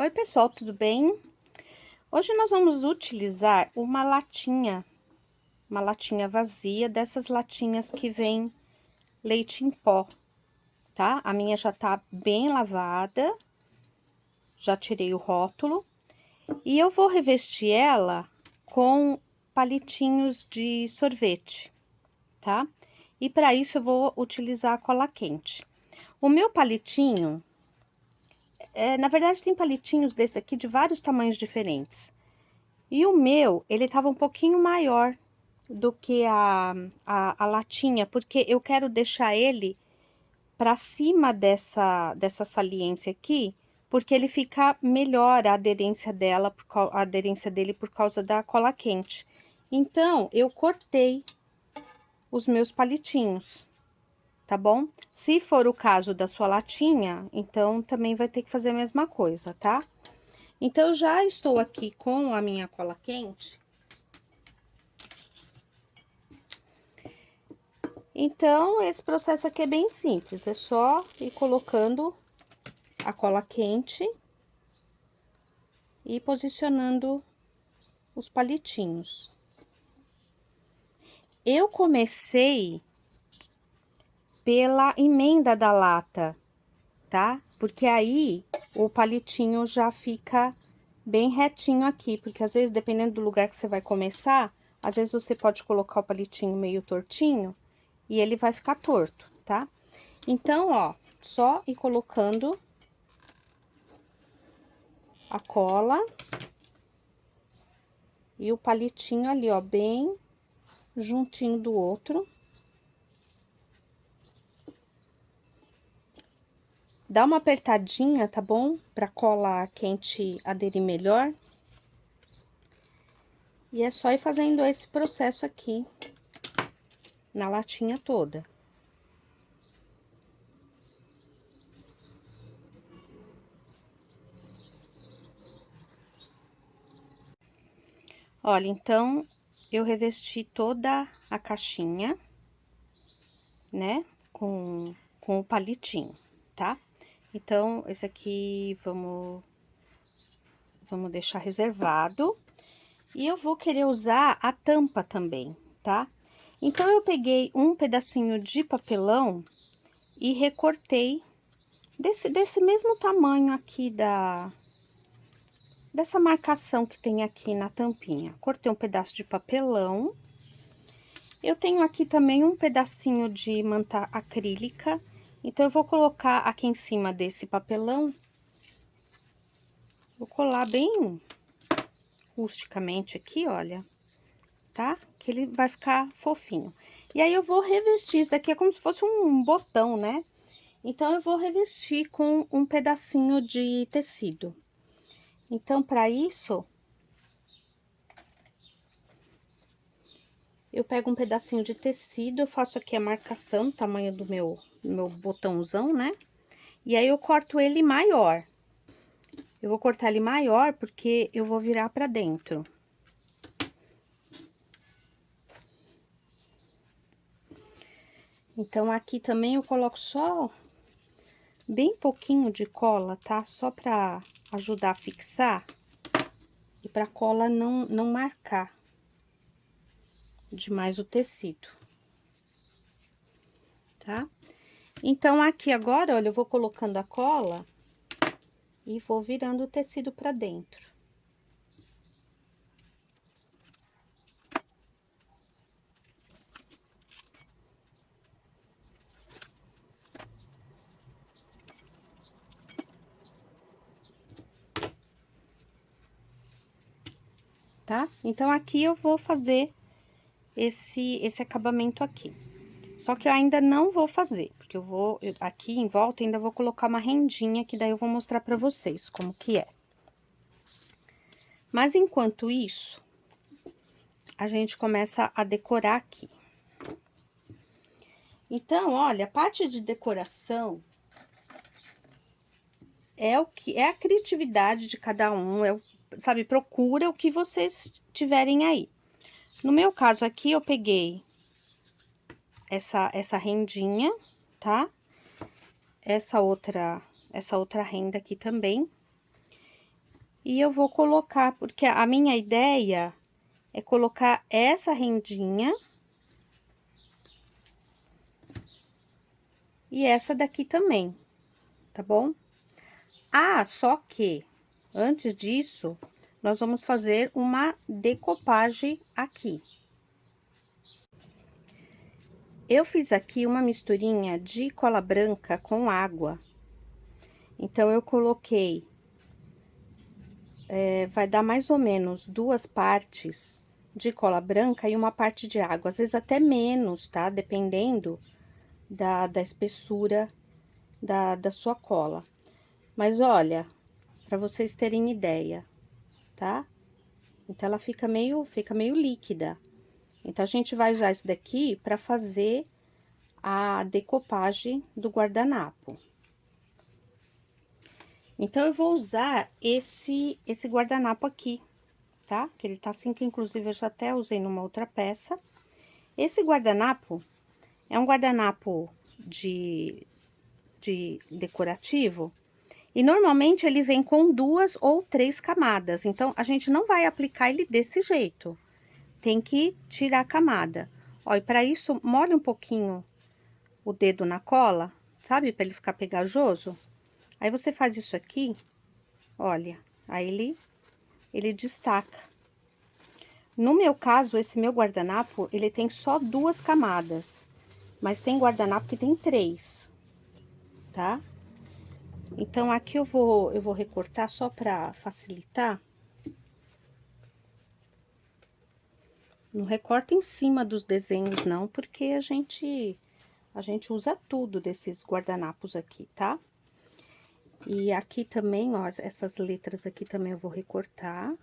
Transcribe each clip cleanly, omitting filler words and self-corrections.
Oi, pessoal, tudo bem? Hoje nós vamos utilizar uma latinha vazia, dessas latinhas que vem leite em pó, tá? A minha já tá bem lavada, já tirei o rótulo, e eu vou revestir ela com palitinhos de sorvete, tá? E para isso eu vou utilizar a cola quente. O meu palitinho, na verdade tem palitinhos desse aqui de vários tamanhos diferentes. E o meu, ele tava um pouquinho maior do que a latinha, porque eu quero deixar ele para cima dessa saliência aqui, porque ele fica melhor a aderência dela, a aderência dele por causa da cola quente. Então, eu cortei os meus palitinhos, tá bom? Se for o caso da sua latinha, então também vai ter que fazer a mesma coisa, tá? Então, eu já estou aqui com a minha cola quente. Então, esse processo aqui é bem simples, é só ir colocando a cola quente e posicionando os palitinhos. Eu comecei pela emenda da lata, tá? Porque aí o palitinho já fica bem retinho aqui, porque às vezes, dependendo do lugar que você vai começar, às vezes você pode colocar o palitinho meio tortinho e ele vai ficar torto, tá? Então, ó, só ir colocando a cola e o palitinho ali, ó, bem juntinho do outro. Dá uma apertadinha, tá bom? Pra cola quente aderir melhor. E é só ir fazendo esse processo aqui na latinha toda. Olha, então, eu revesti toda a caixinha, né, com o palitinho, tá? Então, esse aqui vamos deixar reservado. E eu vou querer usar a tampa também, tá? Então, eu peguei um pedacinho de papelão e recortei desse mesmo tamanho aqui dessa marcação que tem aqui na tampinha. Cortei um pedaço de papelão. Eu tenho aqui também um pedacinho de manta acrílica, então eu vou colocar aqui em cima desse papelão. Vou colar bem rusticamente aqui, olha, tá? Que ele vai ficar fofinho. E aí eu vou revestir, isso daqui é como se fosse um botão, né? Então, eu vou revestir com um pedacinho de tecido. Então, para isso, eu pego um pedacinho de tecido, eu faço aqui a marcação, o tamanho do meu botãozão, né? E aí, eu corto ele maior. Eu vou cortar ele maior porque eu vou virar pra dentro. Então, aqui também eu coloco só bem pouquinho de cola, tá? Só pra ajudar a fixar e pra cola não marcar demais o tecido, tá? Então, aqui agora, olha, eu vou colocando a cola e vou virando o tecido pra dentro. Tá? Então, aqui eu vou fazer esse acabamento aqui. Só que eu ainda não vou fazer, porque aqui em volta ainda vou colocar uma rendinha, que daí eu vou mostrar pra vocês como que é. Mas enquanto isso, a gente começa a decorar aqui. Então, olha, a parte de decoração é o que é a criatividade de cada um, sabe, procura o que vocês tiverem aí. No meu caso aqui, eu peguei essa rendinha, tá? Essa outra renda aqui também. E eu vou colocar, porque a minha ideia é colocar essa rendinha e essa daqui também, tá bom? Ah, só que antes disso, nós vamos fazer uma decopagem aqui. Eu fiz aqui uma misturinha de cola branca com água. Então, eu coloquei, vai dar mais ou menos 2 partes de cola branca e uma parte de água. Às vezes até menos, tá? Dependendo da espessura da sua cola. Mas olha, para vocês terem ideia, tá? Então, ela fica meio líquida. Então, a gente vai usar isso daqui para fazer a decopagem do guardanapo. Então, eu vou usar esse guardanapo aqui, tá? Que ele tá assim, que inclusive eu já até usei numa outra peça. Esse guardanapo é um guardanapo de decorativo. E normalmente ele vem com 2 ou 3 camadas. Então, a gente não vai aplicar ele desse jeito. Tem que tirar a camada. Ó, e para isso, molha um pouquinho o dedo na cola, sabe? Para ele ficar pegajoso. Aí, você faz isso aqui, olha, aí ele destaca. No meu caso, esse meu guardanapo, ele tem só 2 camadas. Mas tem guardanapo que tem 3, tá? Então, aqui eu vou recortar só para facilitar. Não recorta em cima dos desenhos, não, porque a gente usa tudo desses guardanapos aqui, tá? E aqui também, ó, essas letras aqui também eu vou recortar.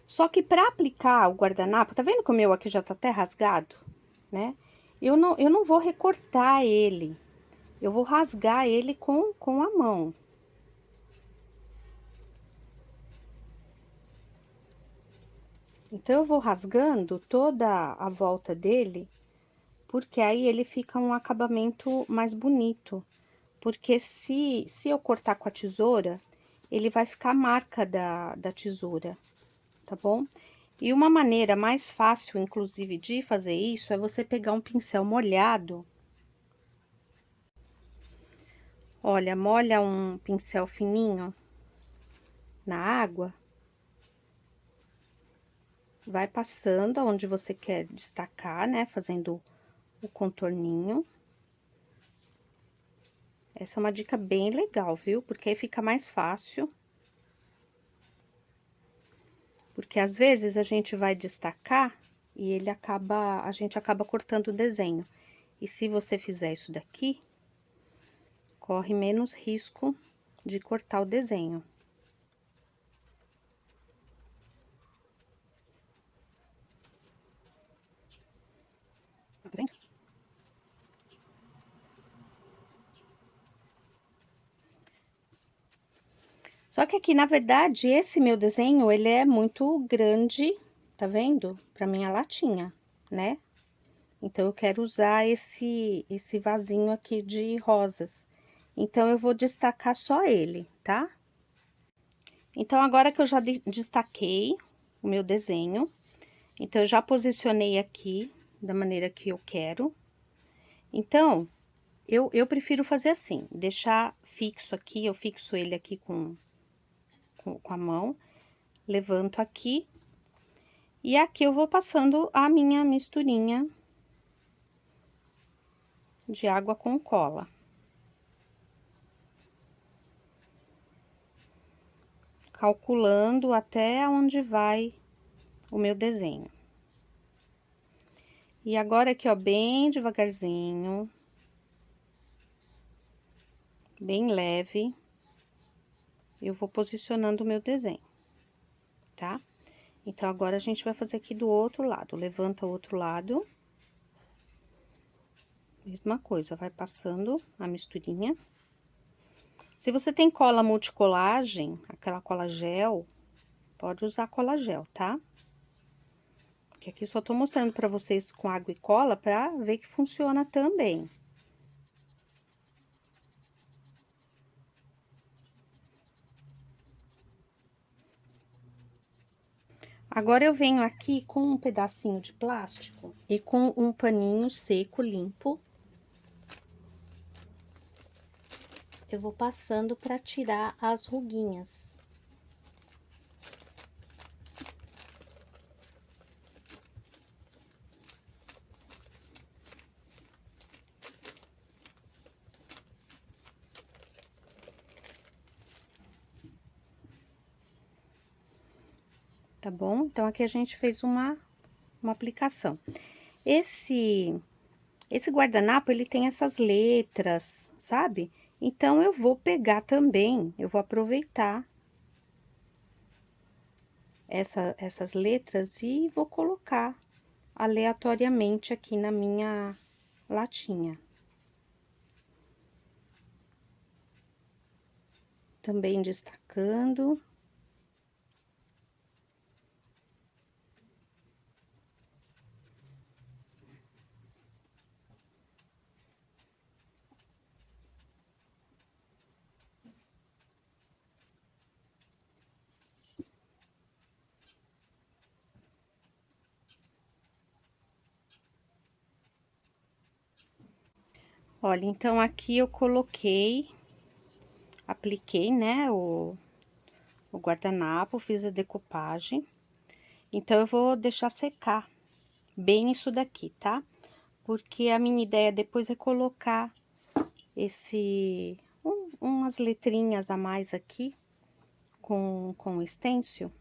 Só que para aplicar o guardanapo, tá vendo que o meu aqui já tá até rasgado, né? Eu não vou recortar ele, eu vou rasgar ele com a mão. Então, eu vou rasgando toda a volta dele, porque aí ele fica um acabamento mais bonito. Porque se eu cortar com a tesoura, ele vai ficar a marca da tesoura, tá bom? E uma maneira mais fácil, inclusive, de fazer isso, é você pegar um pincel molhado. Olha, molha um pincel fininho na água. Vai passando aonde você quer destacar, né? Fazendo o contorninho. Essa é uma dica bem legal, viu? Porque aí fica mais fácil. Porque às vezes a gente vai destacar e a gente acaba cortando o desenho. E se você fizer isso daqui, corre menos risco de cortar o desenho. Tá vendo? Só que aqui, na verdade, esse meu desenho, ele é muito grande, tá vendo? Pra minha latinha, né? Então, eu quero usar esse vasinho aqui de rosas. Então, eu vou destacar só ele, tá? Então, agora que eu já destaquei o meu desenho, então, eu já posicionei aqui da maneira que eu quero. Então, eu prefiro fazer assim, deixar fixo aqui, eu fixo ele aqui com a mão, levanto aqui, e aqui eu vou passando a minha misturinha de água com cola. Calculando até onde vai o meu desenho. E agora aqui, ó, bem devagarzinho, bem leve, eu vou posicionando o meu desenho, tá? Então, agora a gente vai fazer aqui do outro lado. Levanta o outro lado. Mesma coisa, vai passando a misturinha. Se você tem cola multicolagem, aquela cola gel, pode usar cola gel, tá? Que aqui só tô mostrando pra vocês com água e cola pra ver que funciona também. Agora, eu venho aqui com um pedacinho de plástico e com um paninho seco, limpo. Eu vou passando para tirar as ruguinhas. Tá bom? Então, aqui a gente fez uma aplicação. Esse guardanapo, ele tem essas letras, sabe? Então, eu vou pegar também, eu vou aproveitar essas letras e vou colocar aleatoriamente aqui na minha latinha. Também destacando. Olha, então aqui eu coloquei, apliquei, né, o guardanapo, fiz a decupagem. Então, eu vou deixar secar bem isso daqui, tá? Porque a minha ideia depois é colocar umas letrinhas a mais aqui com stencil.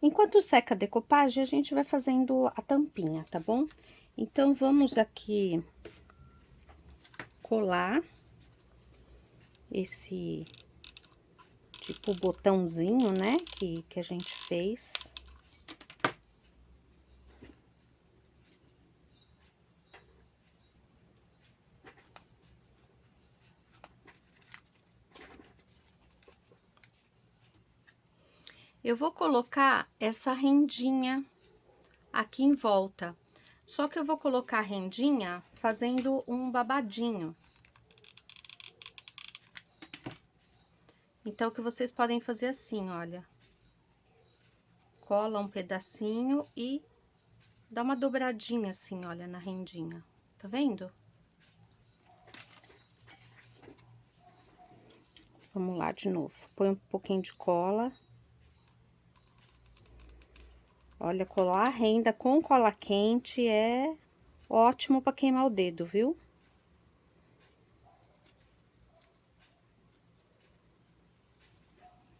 Enquanto seca a decopagem, a gente vai fazendo a tampinha, tá bom? Então, vamos aqui colar esse tipo botãozinho, né, que a gente fez. Eu vou colocar essa rendinha aqui em volta. Só que eu vou colocar a rendinha fazendo um babadinho. Então, o que vocês podem fazer assim, olha. Cola um pedacinho e dá uma dobradinha assim, olha, na rendinha. Tá vendo? Vamos lá de novo. Põe um pouquinho de cola. Olha, colar a renda com cola quente é ótimo para queimar o dedo, viu?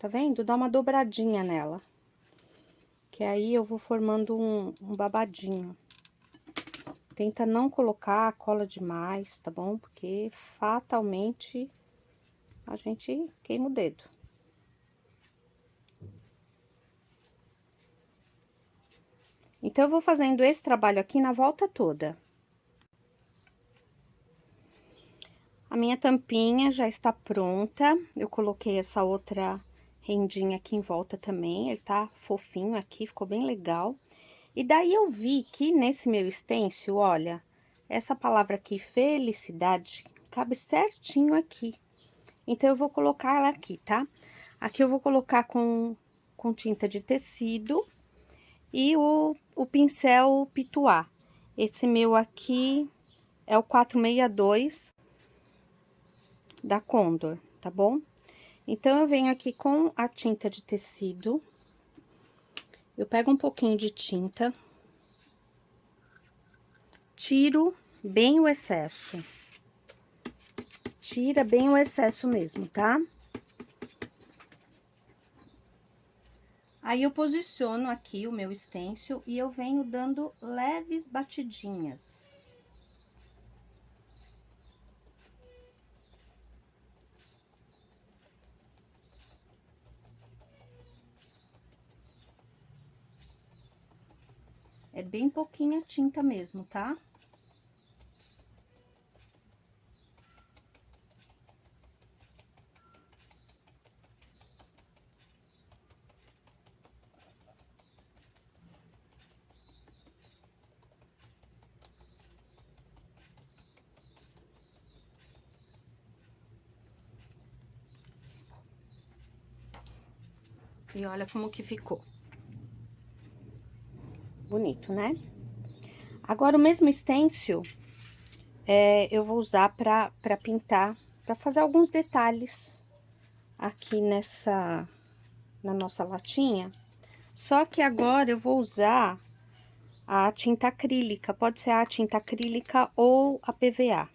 Tá vendo? Dá uma dobradinha nela. Que aí eu vou formando um babadinho. Tenta não colocar cola demais, tá bom? Porque fatalmente a gente queima o dedo. Então, eu vou fazendo esse trabalho aqui na volta toda. A minha tampinha já está pronta. Eu coloquei essa outra rendinha aqui em volta também. Ele tá fofinho aqui, ficou bem legal. E daí, eu vi que nesse meu stencil, olha, essa palavra aqui, felicidade, cabe certinho aqui. Então, eu vou colocar ela aqui, tá? Aqui eu vou colocar com tinta de tecido e o pincel pituá. Esse meu aqui é o 462 da Condor, tá bom? Então, eu venho aqui com a tinta de tecido. Eu pego um pouquinho de tinta. Tiro bem o excesso. Tira bem o excesso mesmo, tá? Aí, eu posiciono aqui o meu stencil e eu venho dando leves batidinhas. É bem pouquinha tinta mesmo, tá? E olha como que ficou. Bonito, né? Agora, o mesmo stencil, eu vou usar pra pintar, pra fazer alguns detalhes aqui na nossa latinha. Só que agora eu vou usar a tinta acrílica, pode ser a tinta acrílica ou a PVA.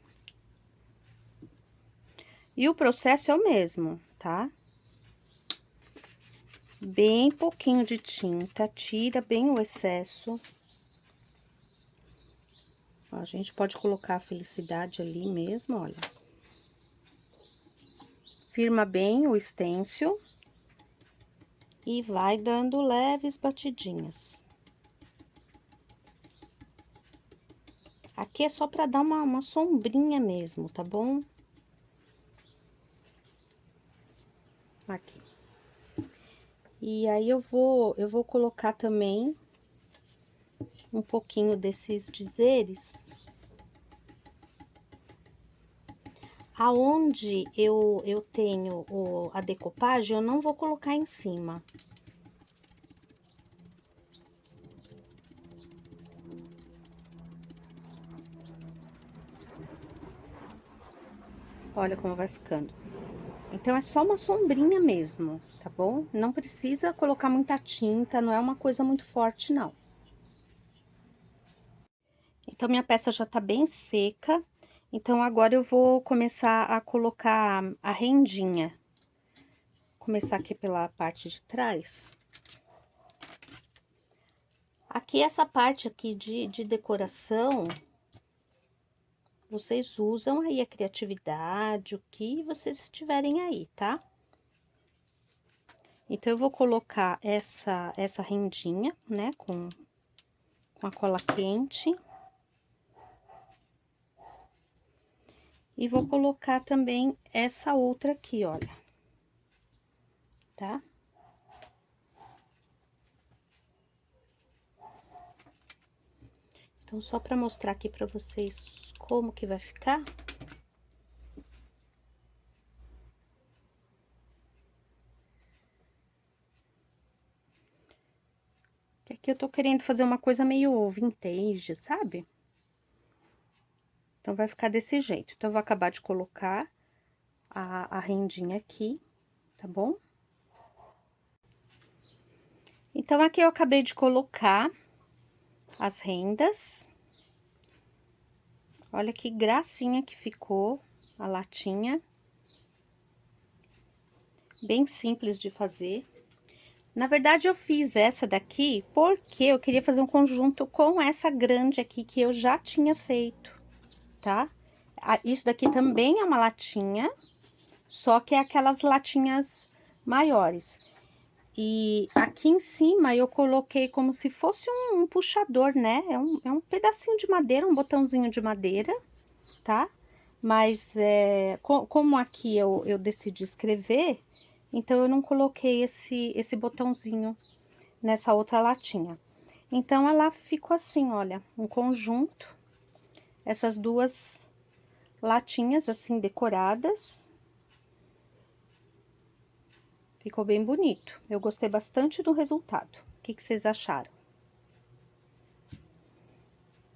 E o processo é o mesmo, tá? Bem pouquinho de tinta, tira bem o excesso. Ó, a gente pode colocar a felicidade ali mesmo, olha. Firma bem o stencil e vai dando leves batidinhas. Aqui é só pra dar uma sombrinha mesmo, tá bom? Aqui. E aí eu vou colocar também um pouquinho desses dizeres aonde eu tenho a decopagem, eu não vou colocar em cima. Olha como vai ficando. Então, é só uma sombrinha mesmo, tá bom? Não precisa colocar muita tinta, não é uma coisa muito forte, não. Então, minha peça já tá bem seca. Então, agora eu vou começar a colocar a rendinha. Começar aqui pela parte de trás. Aqui, essa parte aqui de decoração, vocês usam aí a criatividade, o que vocês tiverem aí, tá? Então, eu vou colocar essa rendinha, né, com a cola quente. E vou colocar também essa outra aqui, olha. Tá? Então, só pra mostrar aqui pra vocês como que vai ficar. Aqui eu tô querendo fazer uma coisa meio vintage, sabe? Então, vai ficar desse jeito. Então, eu vou acabar de colocar a rendinha aqui, tá bom? Então, aqui eu acabei de colocar as rendas. Olha que gracinha que ficou a latinha. Bem simples de fazer. Na verdade, eu fiz essa daqui porque eu queria fazer um conjunto com essa grande aqui que eu já tinha feito, tá? Isso daqui também é uma latinha, só que é aquelas latinhas maiores. E aqui em cima eu coloquei como se fosse um puxador, né? É um pedacinho de madeira, um botãozinho de madeira, tá? Mas como aqui eu decidi escrever, então eu não coloquei esse botãozinho nessa outra latinha. Então, ela ficou assim, olha, um conjunto, essas duas latinhas assim decoradas. Ficou bem bonito. Eu gostei bastante do resultado. O que que vocês acharam?